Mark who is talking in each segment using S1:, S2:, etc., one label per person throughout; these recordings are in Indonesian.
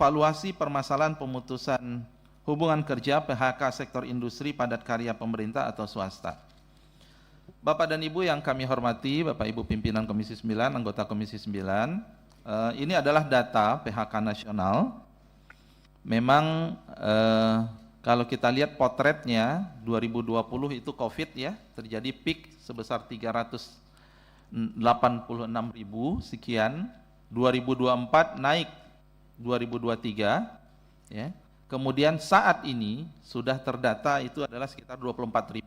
S1: evaluasi permasalahan pemutusan hubungan kerja PHK sektor industri padat karya pemerintah atau swasta. Bapak dan Ibu yang kami hormati, Bapak Ibu pimpinan Komisi 9, anggota Komisi 9, ini adalah data PHK nasional. Memang kalau kita lihat potretnya 2020 itu COVID ya, terjadi peak sebesar 386.000 sekian, 2024 naik 2023 ya. Kemudian saat ini sudah terdata itu adalah sekitar 24.000.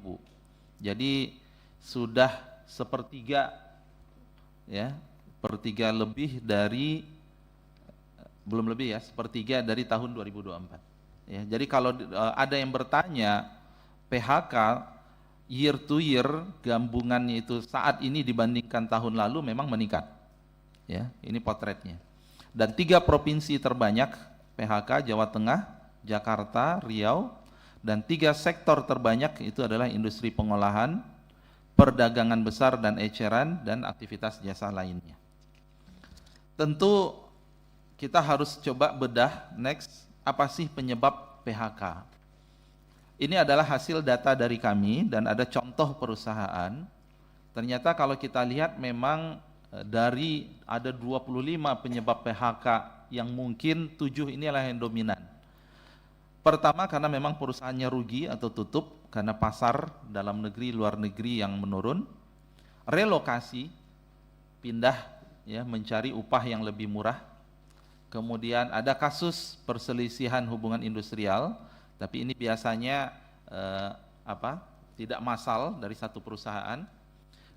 S1: Jadi sudah sepertiga ya, sepertiga lebih dari belum lebih ya, sepertiga dari tahun 2024. Ya, jadi kalau ada yang bertanya PHK year to year gabungannya itu saat ini dibandingkan tahun lalu memang meningkat. Ya, ini potretnya. Dan 3 provinsi terbanyak PHK Jawa Tengah, Jakarta, Riau, dan 3 sektor terbanyak itu adalah industri pengolahan, perdagangan besar dan eceran, dan aktivitas jasa lainnya. Tentu kita harus coba bedah next, apa sih penyebab PHK? Ini adalah hasil data dari kami dan ada contoh perusahaan. Ternyata kalau kita lihat memang dari ada 25 penyebab PHK yang mungkin 7 inilah yang dominan. Pertama karena memang perusahaannya rugi atau tutup karena pasar dalam negeri, luar negeri yang menurun. Relokasi, pindah ya, mencari upah yang lebih murah. Kemudian ada kasus perselisihan hubungan industrial, tapi ini biasanya tidak massal dari satu perusahaan.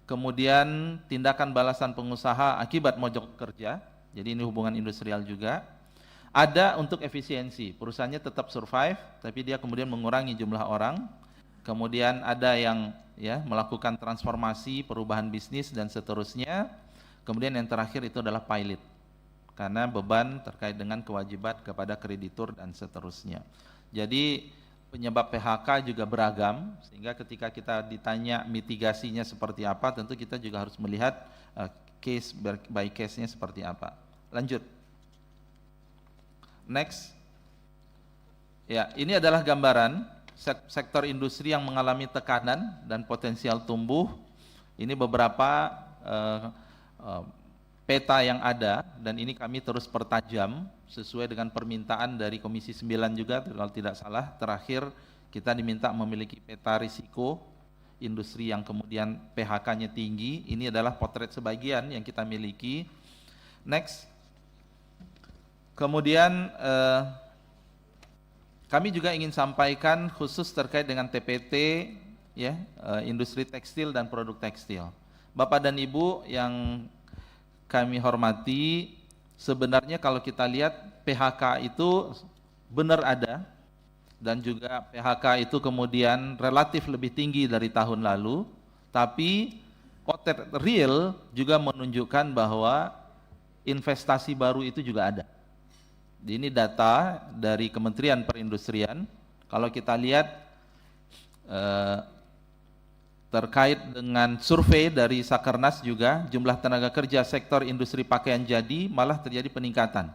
S1: Kemudian tindakan balasan pengusaha akibat mogok kerja, jadi ini hubungan industrial juga. Ada untuk efisiensi, perusahaannya tetap survive, tapi dia kemudian mengurangi jumlah orang. Kemudian ada yang ya melakukan transformasi, perubahan bisnis dan seterusnya. Kemudian yang terakhir itu adalah pilot, karena beban terkait dengan kewajiban kepada kreditur dan seterusnya. Jadi penyebab PHK juga beragam, sehingga ketika kita ditanya mitigasinya seperti apa, tentu kita juga harus melihat case by case-nya seperti apa. Lanjut. Next. Ya, ini adalah gambaran sektor industri yang mengalami tekanan dan potensial tumbuh. Ini beberapa peta yang ada, dan ini kami terus pertajam sesuai dengan permintaan dari Komisi 9 juga kalau tidak salah. Terakhir kita diminta memiliki peta risiko industri yang kemudian PHK-nya tinggi. Ini adalah potret sebagian yang kita miliki. Next. Kemudian kami juga ingin sampaikan khusus terkait dengan TPT ya, industri tekstil dan produk tekstil. Bapak dan Ibu yang kami hormati, sebenarnya kalau kita lihat PHK itu benar ada, dan juga PHK itu kemudian relatif lebih tinggi dari tahun lalu, tapi potret real juga menunjukkan bahwa investasi baru itu juga ada. Ini data dari Kementerian Perindustrian. Kalau kita lihat terkait dengan survei dari Sakernas juga, jumlah tenaga kerja sektor industri pakaian jadi malah terjadi peningkatan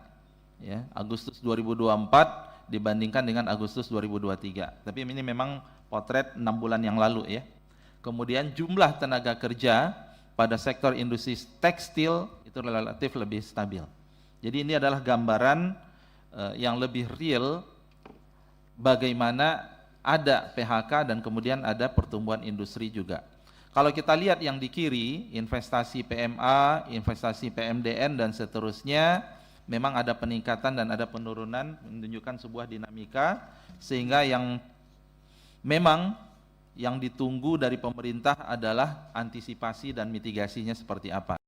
S1: ya, Agustus 2024 dibandingkan dengan Agustus 2023. Tapi ini memang potret 6 bulan yang lalu ya. Kemudian jumlah tenaga kerja pada sektor industri tekstil itu relatif lebih stabil. Jadi ini adalah gambaran yang lebih real bagaimana ada PHK dan kemudian ada pertumbuhan industri juga. Kalau kita lihat yang di kiri, investasi PMA, investasi PMDN dan seterusnya, memang ada peningkatan dan ada penurunan, menunjukkan sebuah dinamika, sehingga yang memang yang ditunggu dari pemerintah adalah antisipasi dan mitigasinya seperti apa.